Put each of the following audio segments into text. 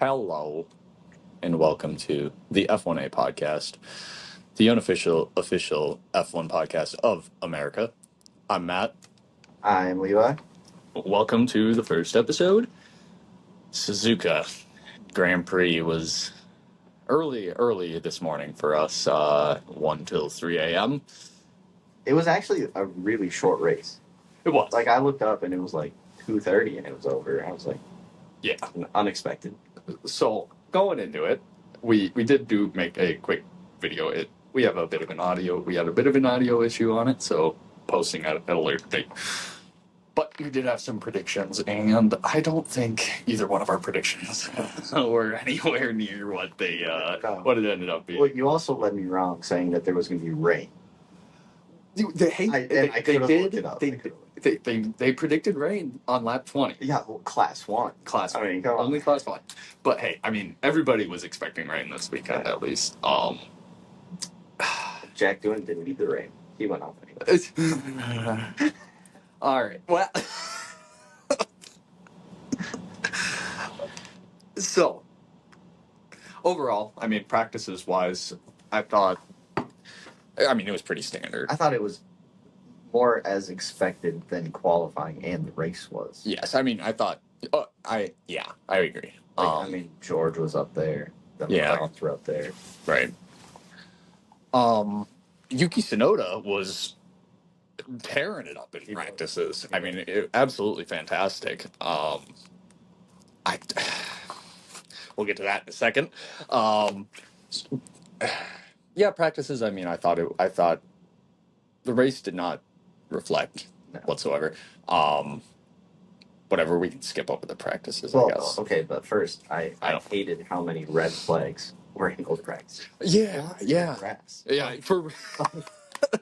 Hello, and welcome to the F1A podcast, the unofficial official F1 podcast of America. I'm Matt. I'm Levi. Welcome to the first episode. Suzuka Grand Prix was early this morning for us, 1 till 3 a.m. It was actually a really short race. It was. Like, I looked up and it was like 2:30 and it was over. I was like, Yeah. Unexpected. So, going into it, we did make a quick video. We had a bit of an audio issue on it, so posting at a later date. But we did have some predictions, and I don't think either one of our predictions were anywhere near what what it ended up being. Well, you also led me wrong saying that there was going to be rain. They predicted rain on lap 20. Yeah, well, class 1. Only class 1. But hey, I mean, everybody was expecting rain this weekend at least. Jack Doohan didn't need the rain. He went off anyway. All right. Well, so overall, I mean, practices wise, it was pretty standard. I thought it was more as expected than qualifying and the race was. Yes, I mean, I thought, I agree. George was up there. The McLarens were up there. Right. Yuki Tsunoda was tearing it up in practices. I mean, absolutely fantastic. We'll get to that in a second. Practices. I mean, I thought the race did not reflect whatsoever. Whatever, we can skip over the practices, I guess. Okay, but first, I hated how many red flags were in those practices. Yeah. Yeah,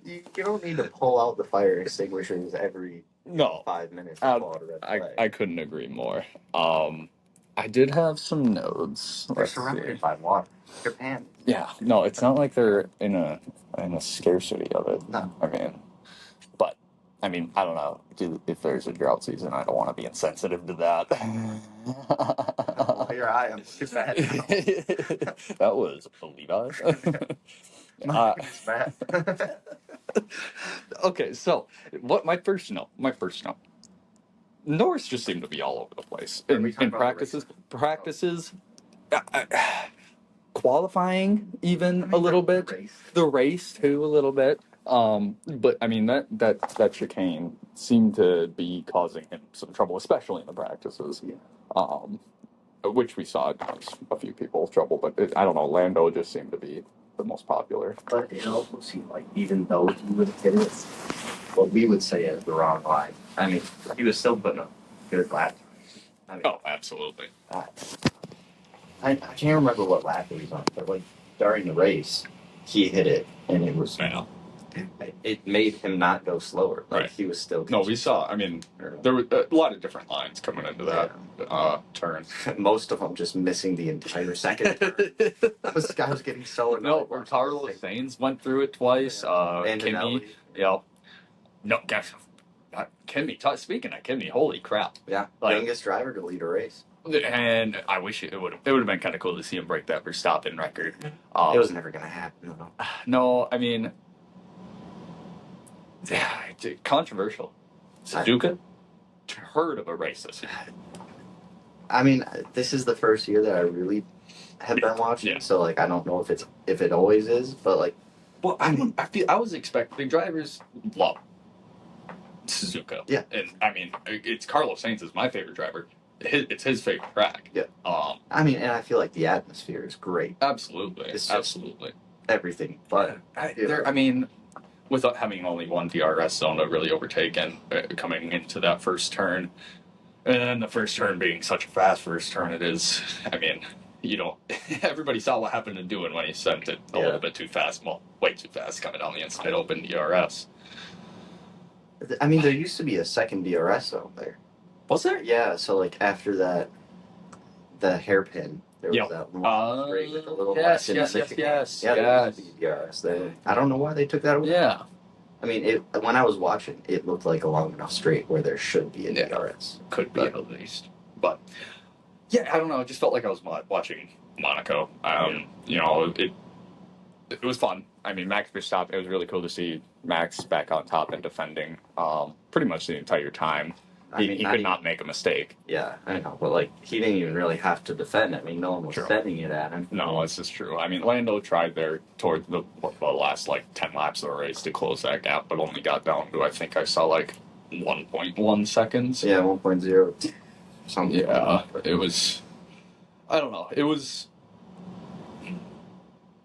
you don't need to pull out the fire extinguishers every 5 minutes to pull out a red flag. I couldn't agree more. I did have some notes. They're surrounded by water. Japan. Yeah, no, it's not like they're in a scarcity of it. No. I mean, I don't know. If there's a drought season, I don't want to be insensitive to that. Your eye, I'm too bad. That was Levi. Bad. Okay, so my first note. Norris just seemed to be all over the place in practices. Qualifying even a little bit. The race too a little bit. But I mean that chicane seemed to be causing him some trouble, especially in the practices. Yeah. Which we saw caused a few people trouble, but I don't know. Lando just seemed to be the most popular. But it also seemed like even though he would have hit it, what we would say is the wrong line. I mean, he was still putting up good lap times. Absolutely. I can't remember what lap he was on, but like during the race, he hit it, and it was. It made him not go slower. Like, right. He was still. No, we saw. I mean, there were a lot of different lines coming into that turn. Most of them just missing the entire second turn. This guy was getting so annoyed. No, Carlos Sainz went through it twice. And Kimi. No, gosh. Kimmy. Speaking of Kimmy, holy crap! Yeah, youngest driver to lead a race. And I wish it would have been kind of cool to see him break that Verstappen record. It was never going to happen. No, I mean, controversial. Suzuka, heard of a race this year. I mean, this is the first year that I really have been watching, so like I don't know if it always is, but like. Well, I was expecting drivers love Suzuka. Yeah, and I mean, it's Carlos Sainz is my favorite driver. It's his favorite track. Yeah. I mean, and I feel like the atmosphere is great. Absolutely. It's absolutely. Everything. But I mean, without having only one DRS zone to really overtake and coming into that first turn, and then the first turn being such a fast first turn it is. I mean, everybody saw what happened to Doohan when he sent it a little bit too fast. Well, way too fast coming down the inside open DRS. I mean, there used to be a second DRS zone there. Was there? Yeah, so like after the hairpin, there was that long straight with a little yes. Yeah, there used to be DRS there. I don't know why they took that away. Yeah. I mean, when I was watching, it looked like a long enough straight where there should be a DRS. Could be at least. But Yeah, I don't know. It just felt like I was watching Monaco. You know, it was fun. I mean, Max Verstappen. It was really cool to see Max back on top and defending. Pretty much the entire time. He could not make a mistake. Yeah, I know, but like he didn't even really have to defend. I mean, no one was True. sending it at him. No, this is true. I mean, Lando tried there towards the last like 10 laps of the race to close that gap, but only got down to I think I saw like 1.1 seconds. Yeah, 1.0. Something. Yeah, it was. I don't know. It was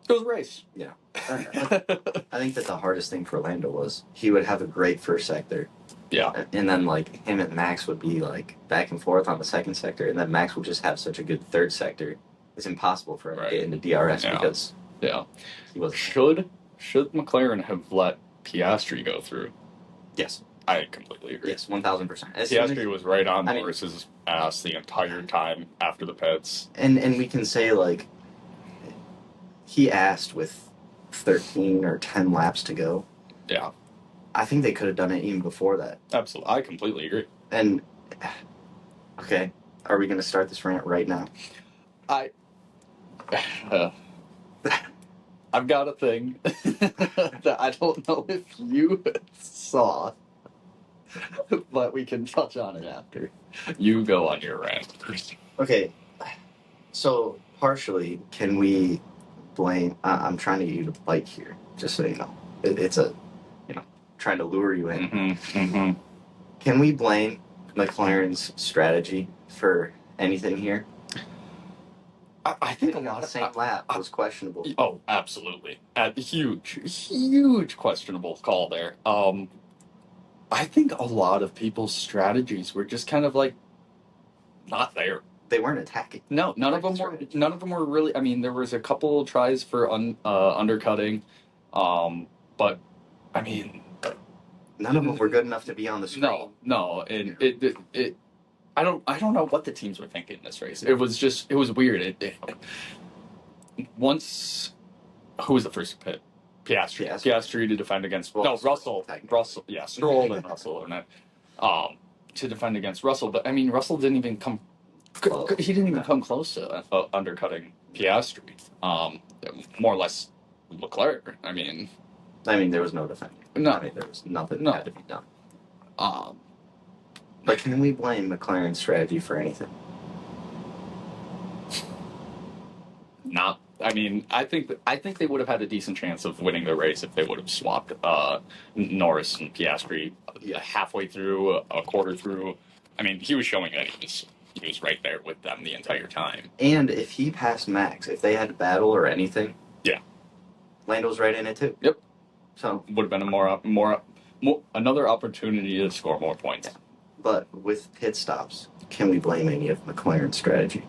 a race. Yeah. I think that the hardest thing for Lando was he would have a great first sector. Yeah. And then, like, him and Max would be, like, back and forth on the second sector, and then Max would just have such a good third sector. It's impossible for him to get into DRS because he was. Should McLaren have let Piastri go through? Yes. I completely agree. Yes, 1,000%. Piastri was right on Norris's ass the entire time after the pits. And we can say, like, he asked with 13 or 10 laps to go. Yeah. I think they could have done it even before that. Absolutely. I completely agree. And, okay, are we going to start this rant right now? I've got a thing that I don't know if you saw, but we can touch on it after. You go on your rant. Okay, so partially, can we blame... I'm trying to get you to bite here, just so you know. It's a, trying to lure you in. Mm-hmm, mm-hmm. Can we blame McLaren's strategy for anything here? I think a lot of the same lap was questionable. Oh, absolutely. Huge questionable call there. I think a lot of people's strategies were just kind of like not there. They weren't attacking. No, none of them were really. I mean, there was a couple tries for undercutting, but I mean, none of them were good enough to be on the screen. No, and it I don't know what the teams were thinking in this race. It was weird. Once, who was the first pit? Piastri to defend against Russell. Yeah, Stroll and Russell to defend against Russell. But I mean, Russell didn't even come. He didn't even come close to undercutting Piastri. More or less, Leclerc. I mean, there was no defending. No, I mean, there was nothing that had to be done. But can we blame McLaren's strategy for anything? Not. I mean, I think they would have had a decent chance of winning the race if they would have swapped Norris and Piastri halfway through, a quarter through. I mean, he was showing that he was right there with them the entire time. And if he passed Max, if they had to battle or anything, Lando's right in it too. Yep. So would have been another opportunity to score more points. Yeah. But with pit stops, can we blame any of McLaren's strategy?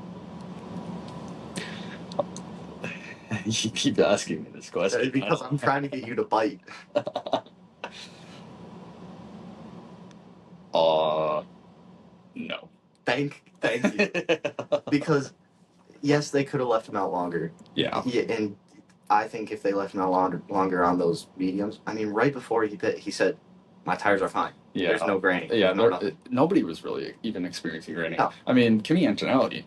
You keep asking me this question. Because I'm trying to get you to bite. No. Thank you. Because, yes, they could have left him out longer. Yeah. And I think if they left him out longer on those mediums, I mean, right before he pit, he said, my tires are fine. Yeah. There's no graining. Yeah, nobody was really even experiencing graining. No. I mean, Kimi Antonelli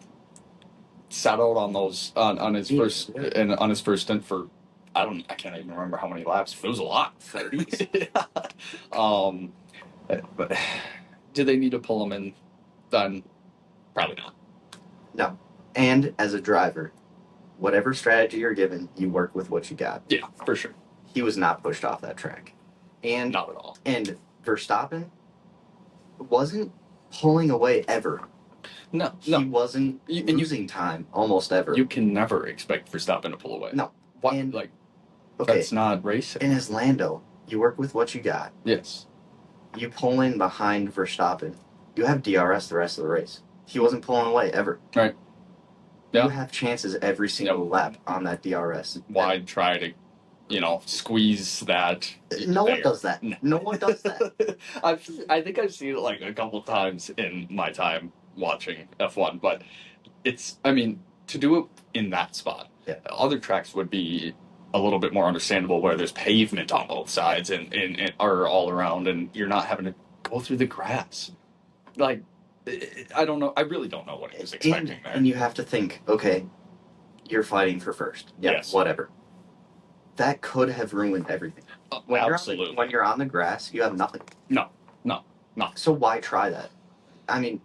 sat out on those on his first stint for I can't even remember how many laps. It was a lot. 30. But did they need to pull him in then? Probably not. No. And as a driver, whatever strategy you're given, you work with what you got. Yeah, for sure. He was not pushed off that track. And not at all. And Verstappen wasn't pulling away ever. No. He wasn't losing time almost ever. You can never expect Verstappen to pull away. No. What? That's not racing. And as Lando, you work with what you got. Yes. You pull in behind Verstappen. You have DRS the rest of the race. He wasn't pulling away ever. Right. Yeah. You have chances every single lap on that DRS. Why try to, squeeze that? No one does that. No one does that. I think I've seen it like a couple times in my time watching F1, but to do it in that spot. Yeah. Other tracks would be a little bit more understandable where there's pavement on both sides and are all around and you're not having to go through the grass. Like, I don't know. I really don't know what he was expecting there. And you have to think, okay, you're fighting for first. Yeah, yes. Whatever. That could have ruined everything. Absolutely. When you're on the grass, you have nothing. No. So why try that? I mean,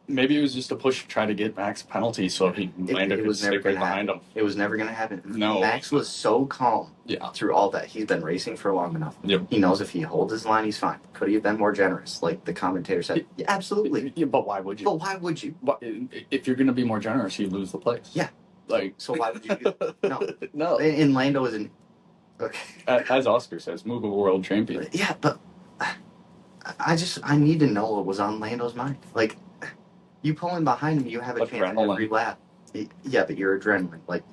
maybe it was just a push to try to get Max a penalty so Lando could stick right behind him. It was never going to happen. No. Max was so calm through all that. He's been racing for long enough. Yep. He knows if he holds his line, he's fine. Could he have been more generous, like the commentator said? Yeah, absolutely. Yeah, but why would you? If you're going to be more generous, you lose the place. Yeah. So why would you do that? No. No. And Lando isn't... Okay. As Oscar says, move a world champion. Yeah, but... I need to know what was on Lando's mind. Like, you pull in behind him, you have a chance every lap. Yeah, but you're adrenaline. Like,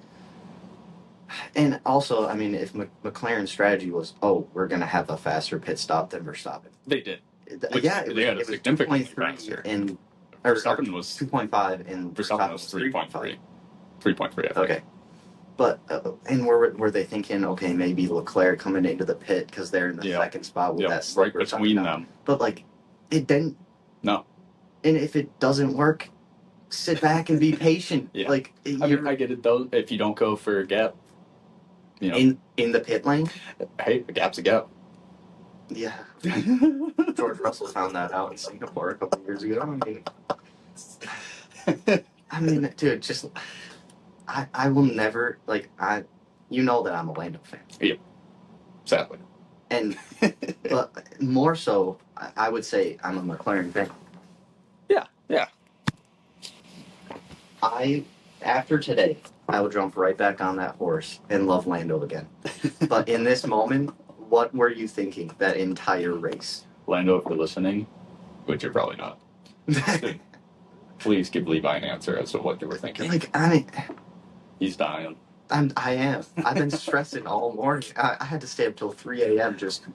and also, I mean, if McLaren's strategy was, we're going to have a faster pit stop than Verstappen. They did. They had a significantly faster. And Verstappen was 2.5 and Verstappen was 3.3. 3.3, Okay. But, and were they thinking, okay, maybe Leclerc coming into the pit because they're in the second spot with that right between them. But, like, it didn't. No. And if it doesn't work, sit back and be patient. Yeah. Like, I get it, though. If you don't go for a gap, in the pit lane. Hey, a gap's a gap. Yeah. George Russell found that out in Singapore a couple of years ago. I mean, dude, just... I will never, you know that I'm a Lando fan. Yeah. Sadly. And, but more so, I would say I'm a McLaren fan. Yeah. After today, I will jump right back on that horse and love Lando again. But in this moment, what were you thinking that entire race? Lando, if you're listening, which you're probably not, please give Levi an answer as to what you were thinking. He's dying. I am. I've been stressing all morning. I had to stay up till 3 a.m. just...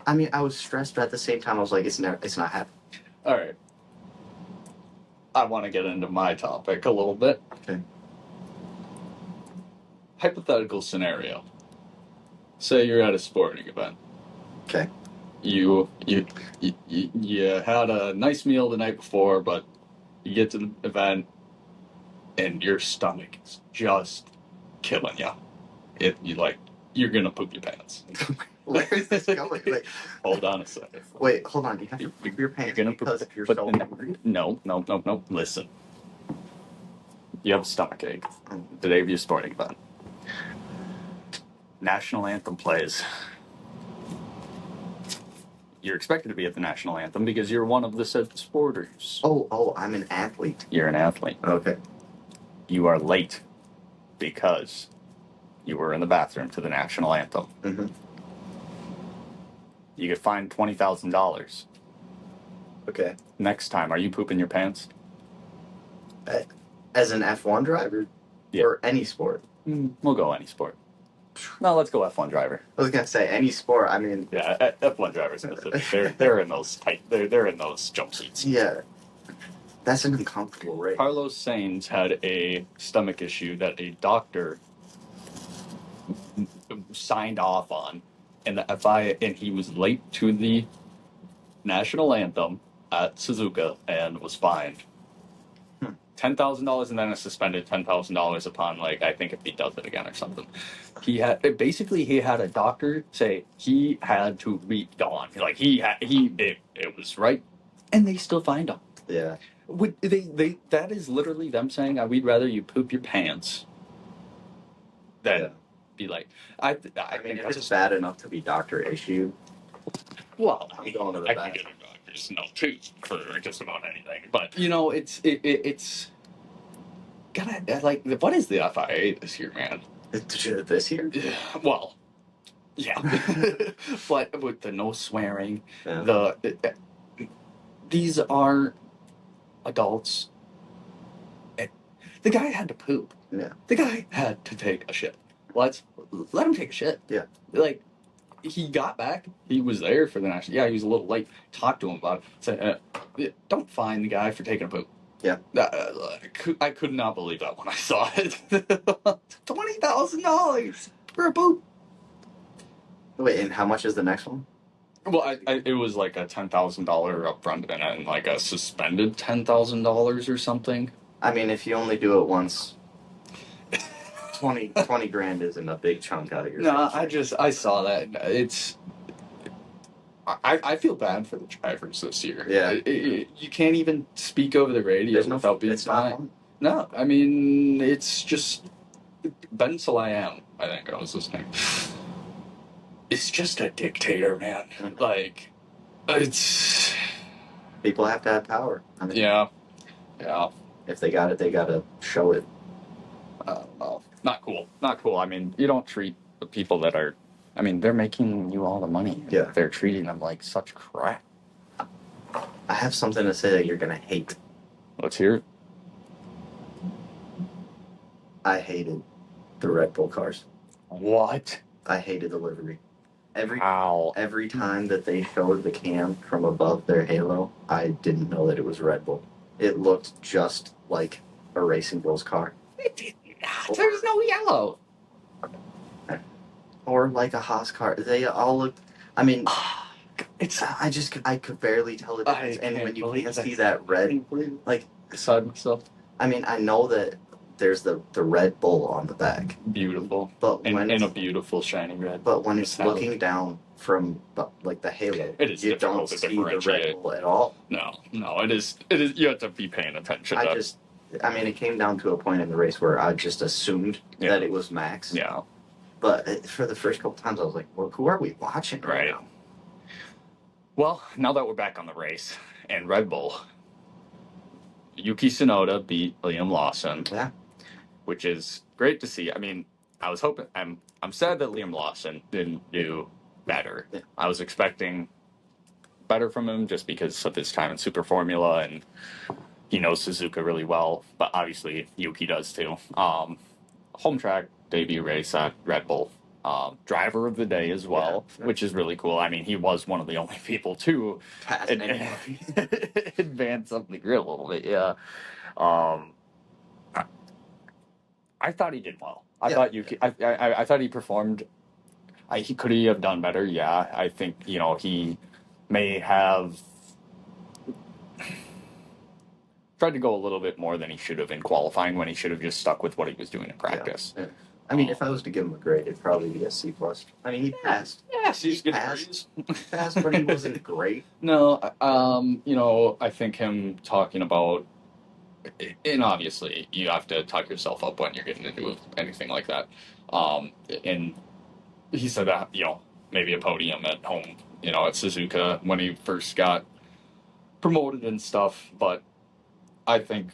I mean, I was stressed, but at the same time, I was like, it's not happening. All right. I want to get into my topic a little bit. Okay. Hypothetical scenario. Say you're at a sporting event. Okay. You had a nice meal the night before, but you get to the event and your stomach is just killing you. You're gonna poop your pants. Where is this going? Wait. Hold on a second. Wait, hold on. You have to poop your pants because you're so hungry? No. Listen. You have a stomach ache the day of your sporting event. National anthem plays. You're expected to be at the national anthem because you're one of the said sporters. Oh, I'm an athlete. You're an athlete. Okay. You are late because you were in the bathroom to the national anthem. Mm-hmm. You get fined $20,000. Okay. Next time, are you pooping your pants? As an F1 driver? Yeah. Or any sport? We'll go any sport. No, let's go F1 driver. I was gonna say any sport. I mean, yeah, F1 drivers. They're in those tight. They're in those jumpsuits. Yeah, that's an uncomfortable race. Carlos Sainz had a stomach issue that a doctor signed off on, and the FIA, and he was late to the national anthem at Suzuka and was fined $10,000 and then a suspended $10,000 upon, I think if he does it again or something. He had a doctor say he had to be gone. It was right, and they still fined him. Yeah. That is literally them saying, we'd rather you poop your pants than be like. I mean, if it's bad enough to be doctor issued. Well, I'm going to the I can get a doctor's note too for just about anything. But it's gotta what is the FIA this year, man? This year? Well, yeah, but with the no swearing, these are adults. The guy had to poop. Yeah. The guy had to take a shit. Let him take a shit. Yeah. He got back. He was there for the national. Yeah, he was a little late. Talked to him about it. Said, don't fine the guy for taking a poop. Yeah. I could not believe that when I saw it. $20,000 for a poop. Wait, and how much is the next one? Well, it was like a $10,000 upfront and like a suspended $10,000 or something. I mean, if you only do it once, 20 grand isn't a big chunk out of your No, paycheck. I saw that. I feel bad for the drivers this year. Yeah. You can't even speak over the radio without being fine. No, I mean, it's just Ben Salayam, I think that was his name. It's just a dictator, man. Like, it's... People have to have power. I mean, yeah. If they got it, they got to show it. Well, not cool. Not cool. I mean, you don't treat the people that are... I mean, they're making you all the money. Yeah. They're treating them like such crap. I have something to say that you're going to hate. Let's hear it. I hated the Red Bull cars. What? I hated the livery. Every time that they showed the cam from above their halo, I didn't know that it was Red Bull. It looked just like a Racing Bulls car. It did not. There's no yellow. Or like a Haas car. They all looked... I mean... I could barely tell the difference. And when you can't see that red... Like... Beside myself. I mean, I know that there's the Red Bull on the back. Beautiful. But in a beautiful shiny red. But when it's looking down from like the halo, you don't see the Red Bull at all. No, it is. You have to be paying attention. I mean, it came down to a point in the race where I just assumed that it was Max. Yeah. But for the first couple times, I was like, well, who are we watching right now? Well, now that we're back on the race and Red Bull, Yuki Tsunoda beat Liam Lawson. Yeah. Which is great to see. I mean, I was hoping... I'm sad that Liam Lawson didn't do better. Yeah. I was expecting better from him just because of his time in Super Formula and he knows Suzuka really well. But obviously, Yuki does too. Home track debut race at Red Bull. Driver of the day as well, which is really cool. I mean, he was one of the only people to advance up the grid a little bit. Yeah. I thought he did well. I thought he performed. Could he have done better? Yeah, I think he may have tried to go a little bit more than he should have in qualifying when he should have just stuck with what he was doing in practice. Yeah. I mean, if I was to give him a grade, it'd probably be a C+. I mean, he passed. Yeah, he passed, but he wasn't great. No, I think him talking about... And obviously, you have to talk yourself up when you're getting into anything like that. And he said that, maybe a podium at home, at Suzuka when he first got promoted and stuff. But I think,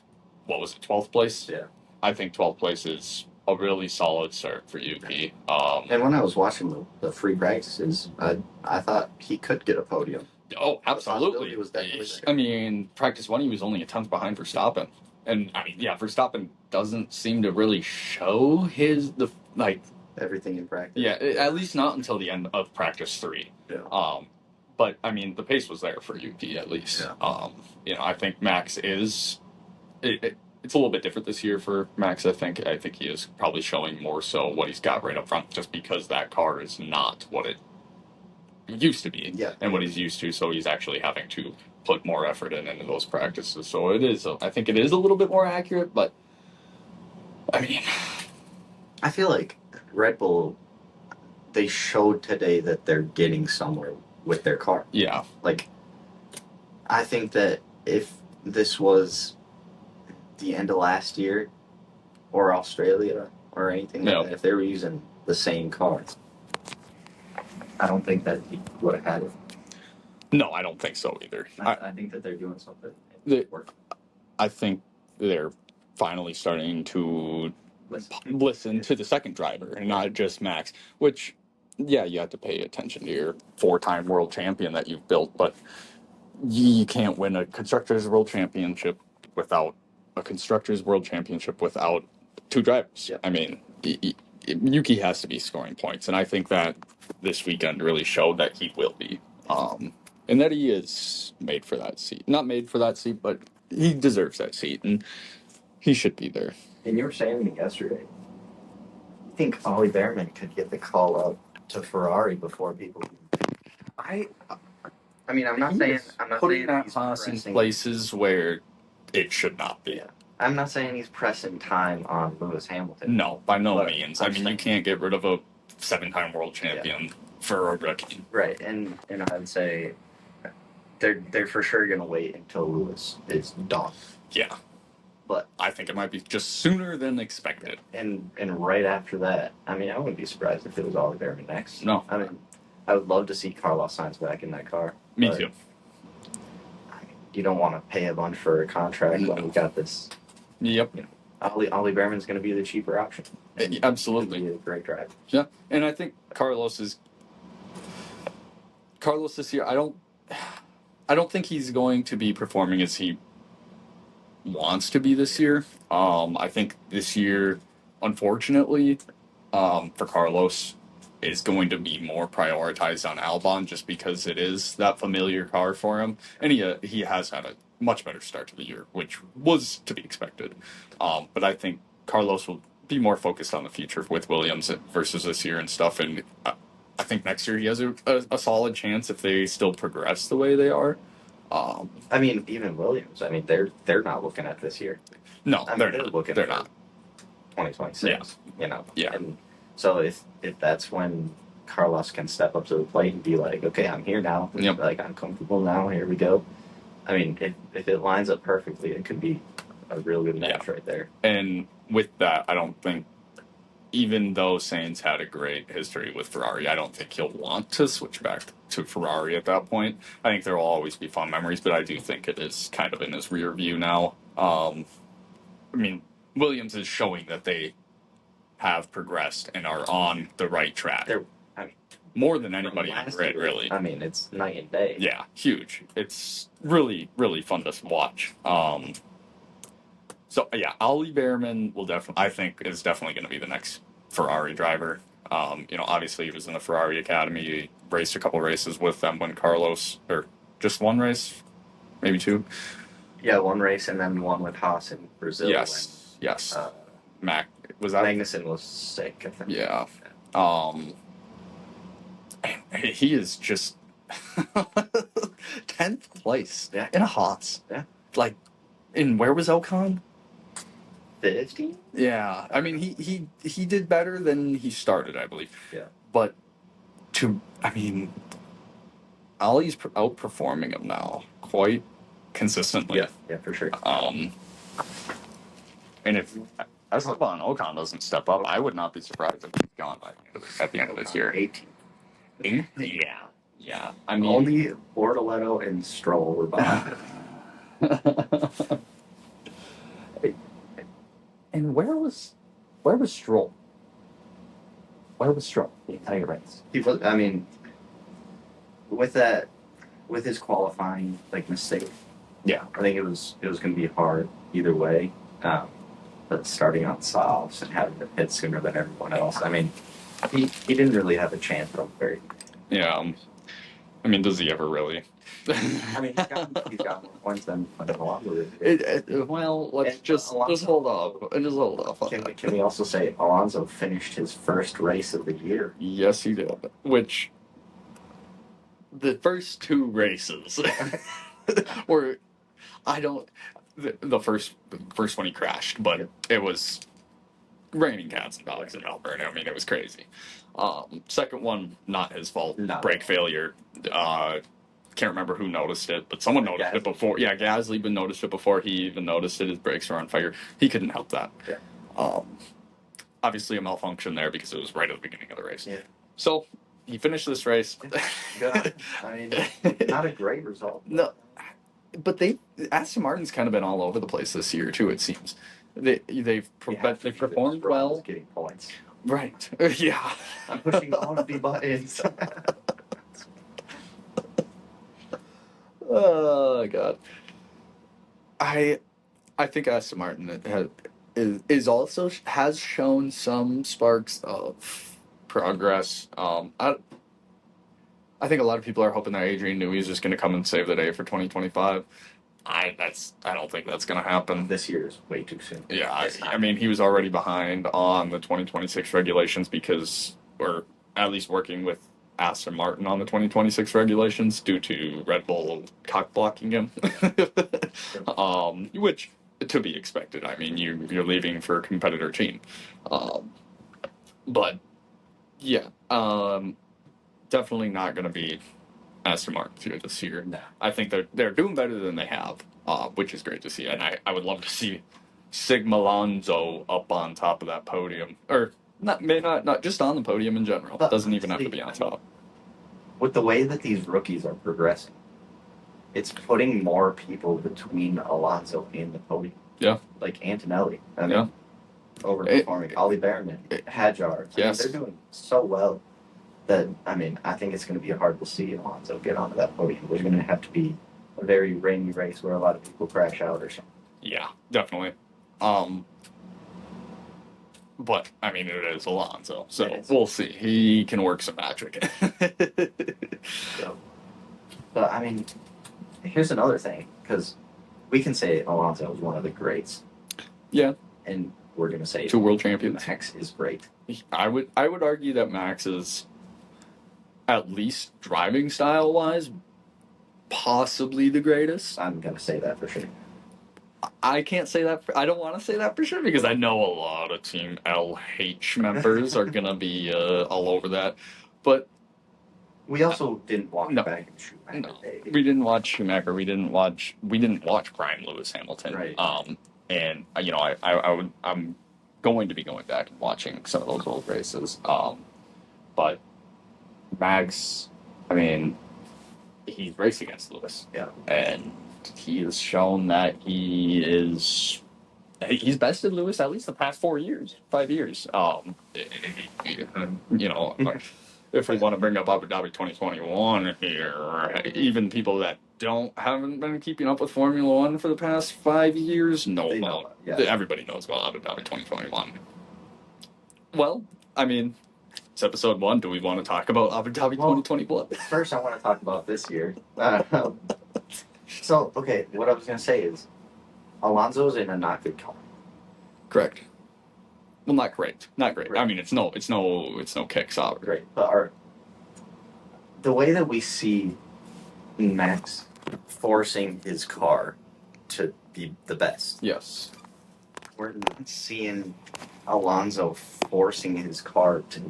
12th place? Yeah. I think 12th place is a really solid start for Yuki. And when I was watching the free practices, I thought he could get a podium. Oh, absolutely. Was definitely I mean, practice 1, he was only a 10th behind Verstappen. And, I mean, Verstappen doesn't seem to really show everything in practice. Yeah, at least not until the end of practice 3. Yeah. But, I mean, the pace was there for Yuki, at least. Yeah. I think Max is... It's a little bit different this year for Max, I think. I think he is probably showing more so what he's got right up front, just because that car is not what it used to be and what he's used to, so he's actually having to put more effort into those practices. So I think it is a little bit more accurate, but I mean, I feel like Red Bull, they showed today that they're getting somewhere with their car. Yeah. Like, I think that if this was the end of last year or Australia or anything like that, if they were using the same car, I don't think that he would have had it. No, I don't think so either. I think that they're doing something. I think they're finally starting to listen to the second driver and not just Max, which, you have to pay attention to your 4-time world champion that you've built, but you can't win a Constructors' World Championship without a Constructors' World Championship without 2 drivers. Yeah. I mean, Yuki has to be scoring points, and I think that this weekend really showed that he will be. And that he is made for that seat. Not made for that seat, but he deserves that seat, and he should be there. And you were saying to me yesterday, you think Ollie Behrman could get the call up to Ferrari before people... I mean, I'm not He saying is I'm not putting saying that he's Haas in pressing. places where it should not be. Yeah. I'm not saying he's pressing time on Lewis Hamilton. No, by no But means. I'm I mean, you saying- can't get rid of a 7-time world champion for a rookie. Right, and I'd say they're for sure gonna wait until Lewis is done. Yeah. But I think it might be just sooner than expected. and right after that, I mean, I wouldn't be surprised if it was Ollie Behrman next. No. I mean, I would love to see Carlos Sainz back in that car. Me too. I mean, you don't want to pay a bunch for a contract when we got this. Yep. You know, Ollie Behrman's going to be the cheaper option. Absolutely. Be a great driver. Yeah, and I think Carlos this year. I don't think he's going to be performing as he wants to be this year. I think this year, unfortunately, for Carlos, is going to be more prioritized on Albon just because it is that familiar car for him, and he has had a much better start to the year, which was to be expected. But I think Carlos will be more focused on the future with Williams versus this year and stuff, and I think next year he has a solid chance if they still progress the way they are. I mean, even Williams. I mean, they're not looking at this year. No, I mean, they're they're not. looking. They're for not. 2026. You know. Yeah. And so if that's when Carlos can step up to the plate and be like, okay, I'm here now. Yep. Like I'm comfortable now. Here we go. I mean, if it lines up perfectly, it could be a real good match right there. And with that, I don't think, even though Sainz had a great history with Ferrari, I don't think he'll want to switch back to Ferrari at that point. I think there will always be fond memories, but I do think it is kind of in his rear view now. I mean, Williams is showing that they have progressed and are on the right track. More than anybody on the grid, really. I mean, it's night and day. Yeah, huge. It's really, really fun to watch. So yeah, Ollie Behrman I think is definitely going to be the next Ferrari driver. Obviously he was in the Ferrari Academy. He raced a couple races with them when Carlos, or just one race, maybe two. Yeah, one race and then one with Haas in Brazil. Yes. Was that Magnussen was sick, I think. Yeah. He is just 10th place in a Haas. Yeah. Like, and where was Ocon? 15? Yeah. I mean, he did better than he started, I believe. Yeah. But Ollie's outperforming him now quite consistently. Yeah, for sure. And if Esteban Ocon doesn't step up, I would not be surprised if he's gone at the end of this year. 18. Yeah. I mean, only Bortoletto and Stroll were behind. And where was Stroll? Where was Stroll the entire race? He was. I mean, with his qualifying mistake. Yeah, I think it was going to be hard either way. But starting on softs and having to pit sooner than everyone else. I mean, he didn't really have a chance from very. Yeah. I mean, does he ever really? I mean, he's got more points than Alonso. Well, let's just hold off. Just hold off. Can we also say Alonso finished his first race of the year? Yes, he did. Which the first two races were, the first one he crashed, but it was raining cats and dogs in Melbourne. I mean, it was crazy. Second one, not his fault. No. Brake failure. Can't remember who noticed it, but someone noticed it before. Yeah, Gasly even noticed it before he even noticed it. His brakes were on fire. He couldn't help that. Yeah. Obviously a malfunction there because it was right at the beginning of the race. Yeah. So he finished this race. God, I mean, not a great result. No, but Aston Martin's kind of been all over the place this year too. It seems they've performed well. Getting points. Right. Yeah. I'm pushing all of the buttons. Oh God. I think Aston Martin is also has shown some sparks of progress. I think a lot of people are hoping that Adrian Newey is just going to come and save the day for 2025. I don't think that's going to happen. This year is way too soon. Yeah, I mean, he was already behind on the 2026 regulations because we're at least working with Aston Martin on the 2026 regulations due to Red Bull cock blocking him. Which to be expected. I mean, you're leaving for a competitor team. But yeah, definitely not going to be Aston Martin here this year. No. I think they're doing better than they have, which is great to see. And I would love to see Sigma Lonzo up on top of that podium, or not just on the podium in general. But Doesn't even have to honestly, be on top. With the way that these rookies are progressing, it's putting more people between Alonso and the podium. Yeah. Like Antonelli. I mean, overperforming. Ollie Behrman, Hadjar. Yes. They're doing so well that, I mean, I think it's going to be hard to see Alonso get onto that podium. There's going to have to be a very rainy race where a lot of people crash out or something. Yeah, definitely. But I mean, it is Alonso, so we'll see. He can work some magic. So, but I mean, here's another thing, because we can say Alonso is one of the greats. Yeah. And we're going to say 2 world champions. Max is great. I would argue that Max is, at least driving style wise, possibly the greatest. I'm going to say that for sure. I can't say that. I don't want to say that for sure because I know a lot of Team LH members are gonna be all over that. But we also didn't watch back in Schumacher. No, we didn't watch Schumacher. We didn't watch Prime Lewis Hamilton. Right. And you know, I'm going to be going back and watching some of those old races. But Max, I mean, he's raced against Lewis. Yeah. And he has shown that he's bested Lewis at least the past 5 years. You know, if we want to bring up Abu Dhabi 2021 here, even people that haven't been keeping up with Formula One for the past 5 years know about. Yeah. Everybody knows about Abu Dhabi 2021. Well, I mean, it's episode 1. Do we want to talk about Abu Dhabi 2021? First, I want to talk about this year. So, okay, what I was going to say is, Alonso's in a not good car. Correct. Well, not great. Not great. Right. I mean, it's no kicks out. Great. But the way that we see Max forcing his car to be the best. Yes. We're not seeing Alonso forcing his car to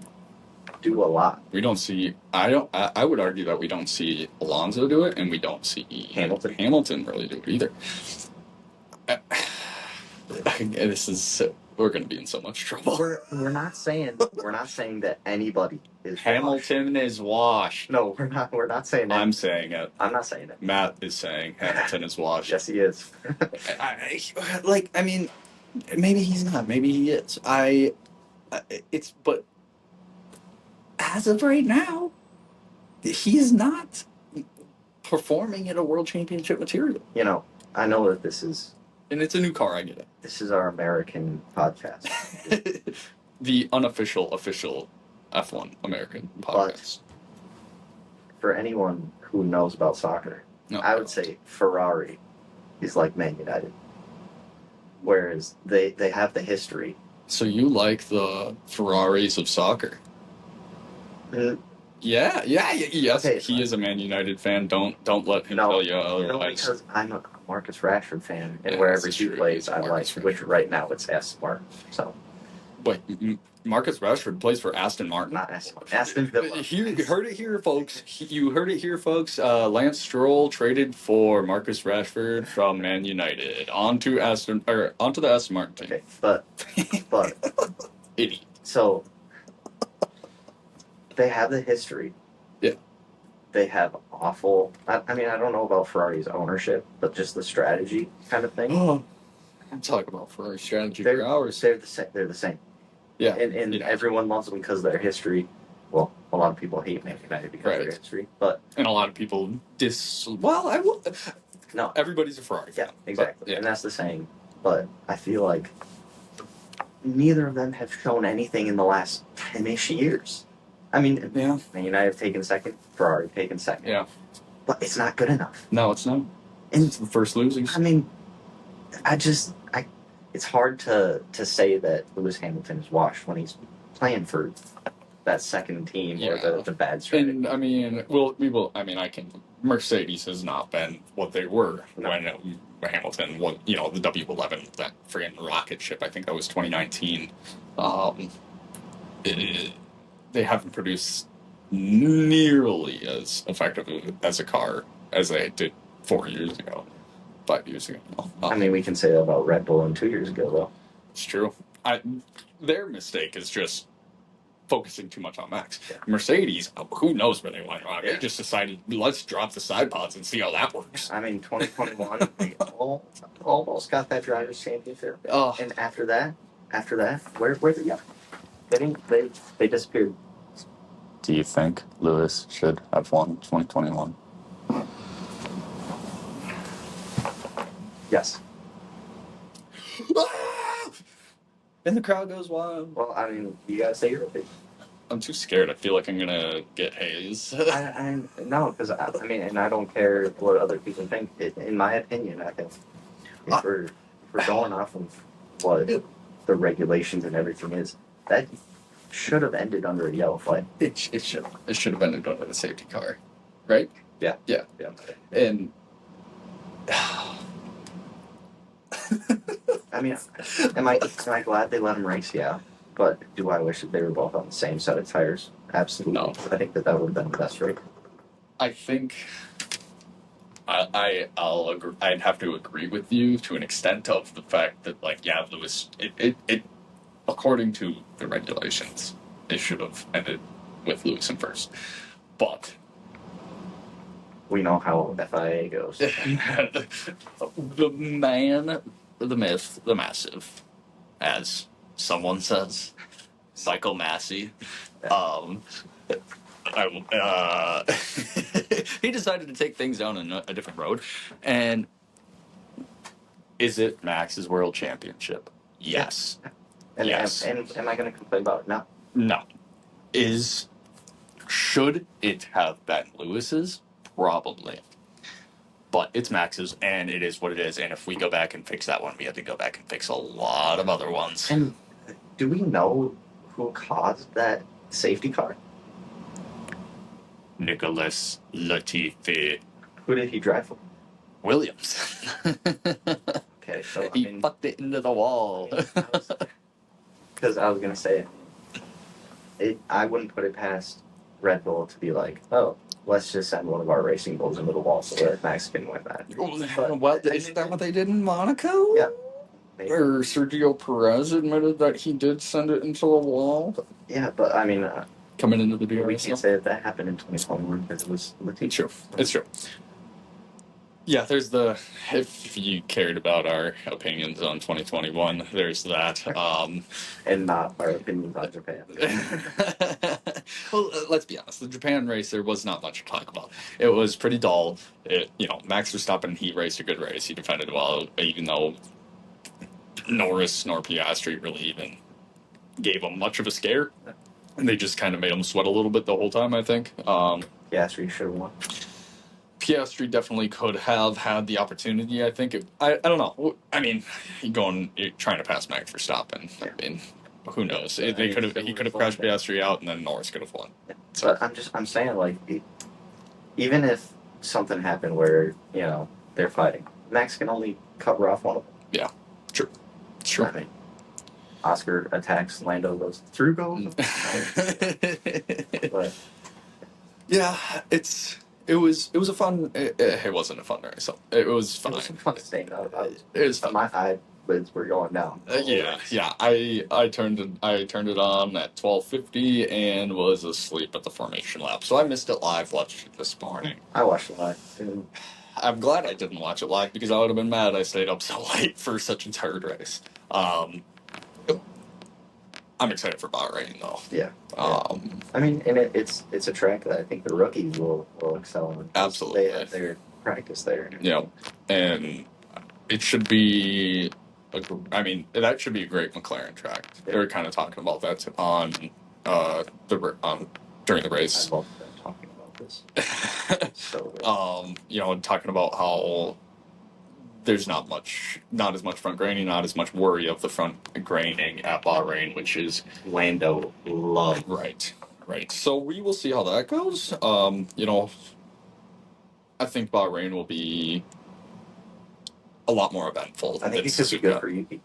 do a lot. We don't see. I would argue that we don't see Alonso do it, and we don't see Hamilton really do it either. We're going to be in so much trouble. We're not saying that anybody is Hamilton washed. Is washed. No, we're not saying that. I'm saying it. I'm not saying it. Matt is saying Hamilton is washed. Yes, he is. I mean, maybe he's not. Maybe he is. But as of right now, he's not performing at a world championship material. You know, I know that this is... And it's a new car, I get it. This is our American podcast. The unofficial, official F1 American podcast. But for anyone who knows about soccer, I would say Ferrari is like Man United. Whereas they have the history. So you like the Ferraris of soccer? Yeah. Yes, okay, he is a Man United fan. Don't let him tell you otherwise. No, because I'm a Marcus Rashford fan, and wherever he plays, I like. Which right now it's Aston Martin. So, wait, Marcus Rashford plays for Aston Martin. Not Aston Martin. Aston Villa. You heard it here, folks. You heard it here, folks. Lance Stroll traded for Marcus Rashford from Man United onto the Aston Martin team. Okay, but idiot. So. They have the history. Yeah. They have awful... I mean, I don't know about Ferrari's ownership, but just the strategy kind of thing. Oh, I'm talking about Ferrari strategy for hours. They're the same. Yeah. And everyone loves them because of their history. Well, a lot of people hate Man United because of their history. And a lot of people No. Everybody's a Ferrari fan. Yeah, exactly. And that's the saying. But I feel like neither of them have shown anything in the last 10-ish years. I mean, Man United have taken second, Ferrari taken second. Yeah. But it's not good enough. No, it's not. And it's the first losers. I mean, it's hard to say that Lewis Hamilton is washed when he's playing for that second team or the bad strategy. And I mean, we will. I mean, Mercedes has not been what they were when Hamilton won. You know, the W11, that friggin' rocket ship. I think that was 2019. They haven't produced nearly as effective as a car as they did 4 years ago, 5 years ago. I mean, we can say that about Red Bull 2 years ago, though. It's true. Their mistake is just focusing too much on Max. Yeah. Mercedes, who knows where they went wrong? Yeah. They just decided, let's drop the side pods and see how that works. I mean, 2021, we almost got that driver's championship. Oh. And after that, where'd they go? They disappeared. Do you think Lewis should have won 2021? Yes. And the crowd goes wild. Well, I mean, you gotta say your opinion. I'm too scared. I feel like I'm gonna get haze. No, because I mean, and I don't care what other people think. In my opinion, I think if we're going off of what the regulations and everything is, that should have ended under a yellow flag. It should have ended under the safety car, right? Yeah. And I mean, am I glad they let them race? Yeah. But do I wish that they were both on the same set of tires? Absolutely. No. I think that would have been the best race. I think I'll agree. I'd have to agree with you to an extent of the fact that, like, yeah, Lewis, it according to the regulations, it should have ended with Lewis in first. But we know how FIA goes. The man, the myth, the massive, as someone says, Michael Massey. He decided to take things down a different road. And is it Max's world championship? Yes. Yes. And am I going to complain about it? No. No. Should it have been Lewis's? Probably. But it's Max's, and it is what it is. And if we go back and fix that one, we have to go back and fix a lot of other ones. And do we know who caused that safety car? Nicholas Latifi. Who did he drive for? Williams. Okay, so he fucked it into the wall. Because I was going to say, I wouldn't put it past Red Bull to be like, oh, let's just send one of our racing bulls into the wall so that Max can win that. Well, isn't that what they did in Monaco? Yeah. Maybe. Or Sergio Perez admitted that he did send it into the wall. Yeah, but I mean, coming into the DRS. We can't say that happened in 2021 because it was Latifi. It's true. Yeah, if you cared about our opinions on 2021, there's that. And not our opinions on Japan. Well, let's be honest. The Japan race, there was not much to talk about. It was pretty dull. Max Verstappen, he raced a good race. He defended well, even though Norris nor Piastri really even gave him much of a scare. And they just kind of made him sweat a little bit the whole time, I think. Piastri should have won. Piastri definitely could have had the opportunity, I think. I don't know. I mean, you're trying to pass Max Verstappen. I mean, who knows? He could have crashed Piastri out, and then Norris could have won. Yeah. So I'm saying, like, even if something happened where, they're fighting, Max can only cover off one of them. Yeah, true. Sure. I mean, Oscar attacks, Lando goes through goals. But yeah, it was a fun. It wasn't a fun race. So it was fun. It was some fun staying up. It was fun. My eyelids were going down. Yeah. I turned it on at 12:50 and was asleep at the formation lap. So I missed it live. Watched it this morning. I watched it live too. I'm glad I didn't watch it live because I would have been mad I stayed up so late for such a tired race. I'm excited for Bahrain though. Yeah. I mean, and it's a track that I think the rookies will excel in. Absolutely. They have their practice there. Yeah, and it should be. That should be a great McLaren track. Yeah. They were kind of talking about that during the race. I love them talking about this. So. Talking about how there's not as much front graining, not as much worry of the front graining at Bahrain, which is Lando loved. Right. Right. So we will see how that goes. I think Bahrain will be a lot more eventful I think than it could be good for Yuki.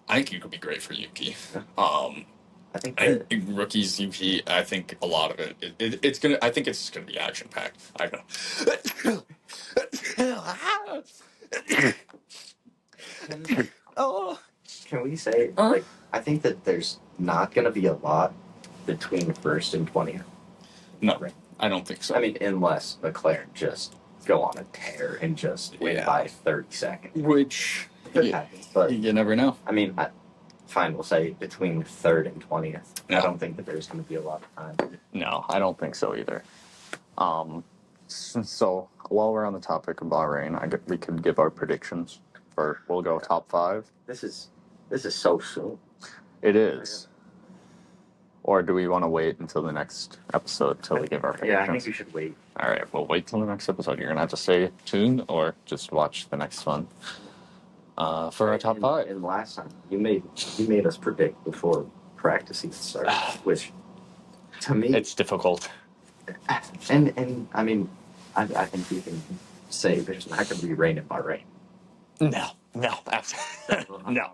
I think it could be great for Yuki. Yeah. I think I think rookies Yuki. I think a lot of it's gonna. I think it's gonna be action packed. I know. Oh. Can we say, like, I think that there's not going to be a lot between first and 20th. No, I don't think so. I mean, unless McLaren just go on a tear and just win by 30 seconds. Which happens, but you never know. I mean, fine, we'll say between 3rd and 20th. No. I don't think that there's going to be a lot of time. No, I don't think so either. So while we're on the topic of Bahrain, we could give our predictions. We'll go top 5. This is so soon. It is. Or do we want to wait until the next episode till we give our predictions? Yeah, I think we should wait. All right, we'll wait till the next episode. You're gonna have to stay tuned or just watch the next one for our top 5. And last time you made us predict before practice even started, which to me it's difficult. And I mean, I think you can say there's not going to be rain in Bahrain. No, absolutely no.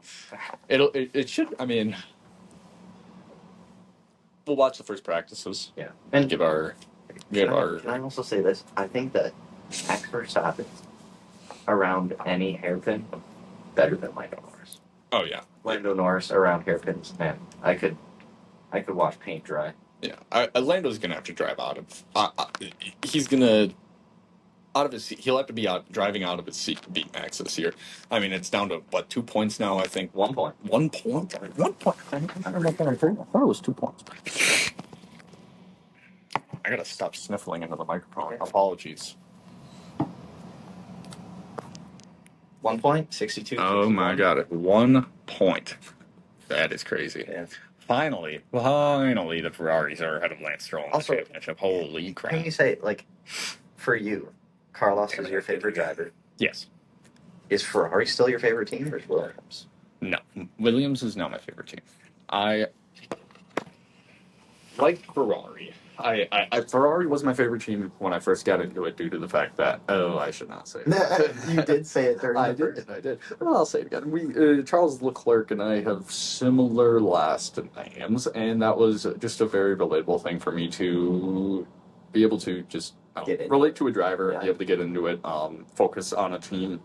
It should. I mean, we'll watch the first practices. Yeah, and Can I also say this? I think that Max Verstappen around any hairpin better than Lando Norris. Oh yeah, Lando Norris around hairpins, man. I could watch paint dry. Yeah, Lando's gonna have to drive out of. He's gonna out of his seat. He'll have to be driving out of his seat to beat Max this year. I mean, it's down to what 2 points now. I think 1 point. 1 point. 1 point. I thought it was 2 points. I gotta stop sniffling into the microphone. Apologies. 1 point, 62. Oh 61. My God! 1 point. That is crazy. Yeah. Finally, the Ferraris are ahead of Lance Stroll in the championship. Holy crap! Can you say, like, for you, Carlos is your favorite driver? Yes. Is Ferrari still your favorite team, or is Williams? No, Williams is not my favorite team. I like Ferrari. Ferrari was my favorite team when I first got into it due to the fact that I should not say that. You did say it during I did. Well, I'll say it again. We Charles Leclerc and I have similar last names, and that was just a very relatable thing for me to be able to just relate to a driver, be able to get into it, focus on a team,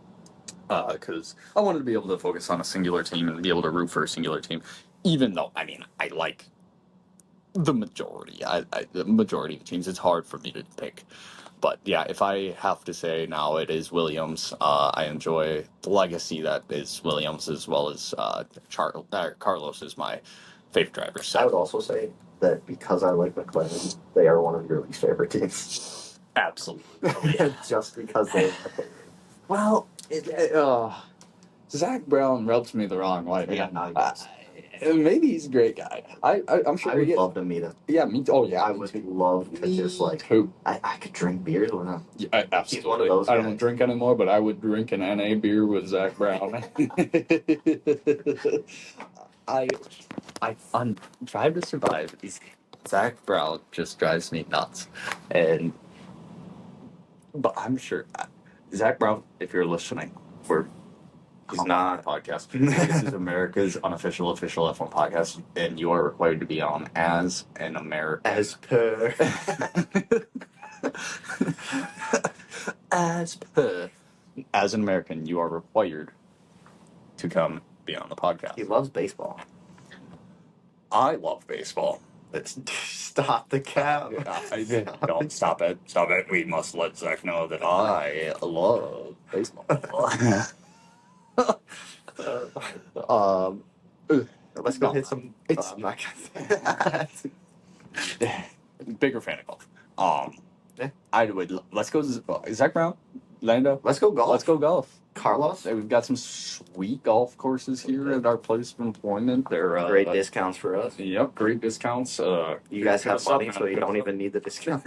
because I wanted to be able to focus on a singular team and be able to root for a singular team, even though, I mean, I like the majority. The majority of the teams. It's hard for me to pick. But yeah, if I have to say now, it is Williams. I enjoy the legacy that is Williams, as well as Carlos is my favorite driver. So I would also say that because I like McLaren, they are one of your least favorite teams. Absolutely. Just because they Well, Zach Brown rubs me the wrong way. Yeah, maybe he's a great guy. I'm sure I would love to meet him. Yeah, me. Oh yeah, I would love to just I could drink beers with him. Yeah, absolutely. He's one of those I guys. don't drink anymore, but I would drink an NA beer with Zach Brown. On Drive to Survive, Zach Brown just drives me nuts, but I'm sure Zach Brown, if you're listening, he's not a podcast. This is America's unofficial official F1 podcast, and you are required to be on as an American. As per. As an American, you are required to come be on the podcast. He loves baseball. I love baseball. Stop the cap. Don't stop it. Stop it. We must let Zach know that I love baseball. Let's go hit some. I'm not gonna say that. Bigger fan of golf. I would. Let's go. Zach Brown, Lando. Let's go golf. Let's go golf. Carlos. We've got some sweet golf courses here at our place of employment. They're great discounts for us. Yep, great discounts. You guys have money, so you don't even need the discount.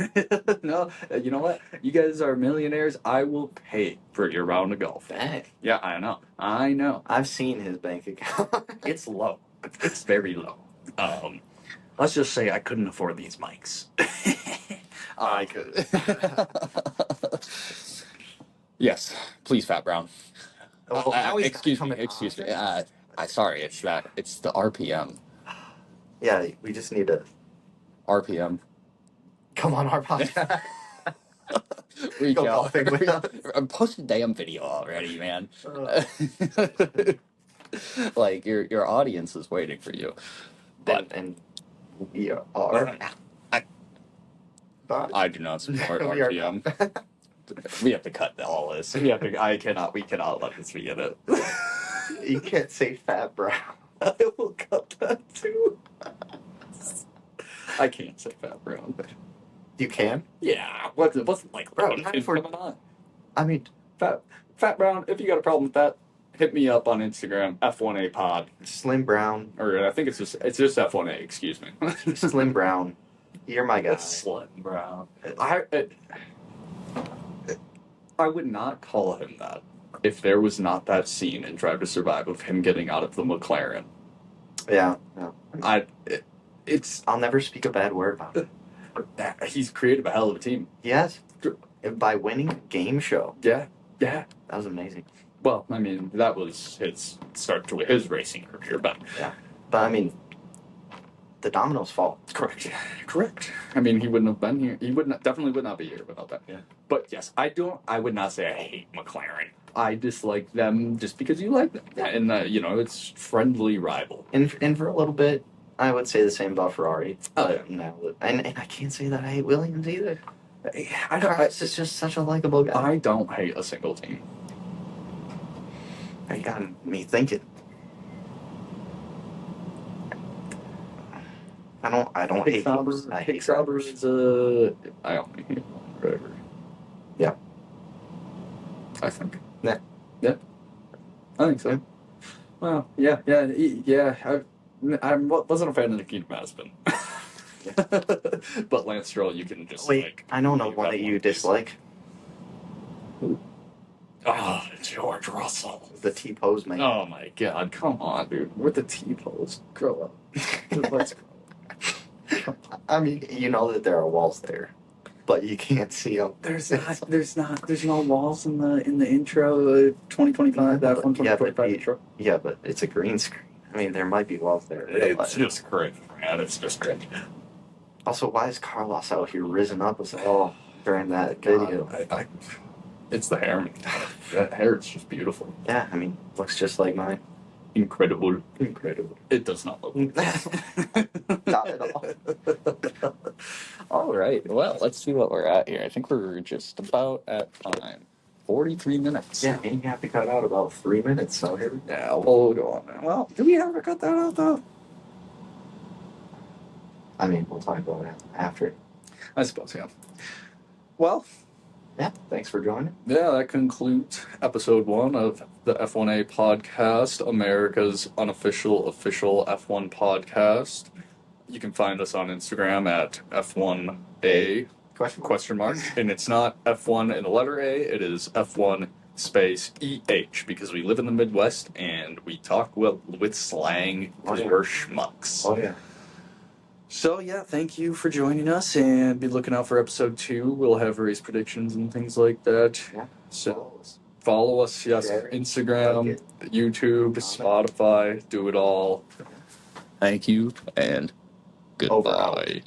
No, you know what? You guys are millionaires. I will pay for your round of golf. Dang. Yeah, I know. I've seen his bank account. It's low. It's very low. let's just say I couldn't afford these mics. I could. Yes, please, Fat Brown. Well, now he's Excuse me. coming Excuse me. on. Sorry. It's that. It's the RPM. Yeah, we just need to RPM. come on our podcast. Reach Go out. golfing with us. Post a damn video already, man. Like your audience is waiting for you. But and we are. I do not support We are RPM. We have to cut all this. We cannot let this be in it. You can't say Fat Brown. I will cut that too. I can't say Fat Brown. You can? Yeah, wasn't like Bro, coming on. I mean, Fat Brown, if you got a problem with that, hit me up on Instagram, F1A Pod. Slim Brown. Or I think it's just F1A, excuse me. Slim Brown. You're my guy. Slim Brown. I would not call him that if there was not that scene in Drive to Survive of him getting out of the McLaren. Yeah. It's I'll never speak a bad word about it. He's created a hell of a team. Yes. By winning a game show. Yeah. That was amazing. Well, I mean, that was his start to his racing career, but yeah. But I mean, the dominoes fall. Correct. I mean, he wouldn't have been here. He definitely would not be here without that. Yeah. But yes, I would not say I hate McLaren. I dislike them just because you like them, and it's friendly rival. And for a little bit, I would say the same about Ferrari. But no, and I can't say that I hate Williams either. Carlos is just such a likable guy. I don't hate a single team. You got me thinking. I don't hate Sauber. I hate Sauber is I only hate one driver. Yeah. I think. Yeah. I think so. Well, yeah. I wasn't a fan of Nikita Mazepin. But Lance Stroll, you can just I know one that you dislike. Oh, George Russell. The T-pose, man. Oh my God, come on, dude. With the T-pose. Grow up. Let's grow up. I mean, you know that there are walls there, but you can't see them. There's no walls in the intro 2025, that F1 2025 intro. Yeah, but it's a green screen. I mean, there might be walls there. It's just cringe, man. It's just cringe. Also, why is Carlos out here risen up as all during that video? It's the hair. That hair is just beautiful. Yeah, I mean, looks just like mine. Incredible. It does not look not at all. All right. Well, let's see what we're at here. I think we're just about at time. 43 minutes. Yeah, and you have to cut out about 3 minutes, so here we go. Yeah, we'll go on now. Well, do we ever cut that out, though? I mean, we'll talk about it after. I suppose, yeah. Well, yeah, thanks for joining. Yeah, that concludes episode 1 of the F1A podcast, America's unofficial official F1 podcast. You can find us on Instagram at F1A question mark. And it's not F1 in the letter A, it is F1 space EH, because we live in the Midwest and we talk with slang because we're schmucks. Oh, yeah. So, yeah, thank you for joining us, and be looking out for episode 2. We'll have race predictions and things like that. Yeah. So, follow us, yes, Instagram, YouTube, Spotify, do it all. Thank you, and goodbye.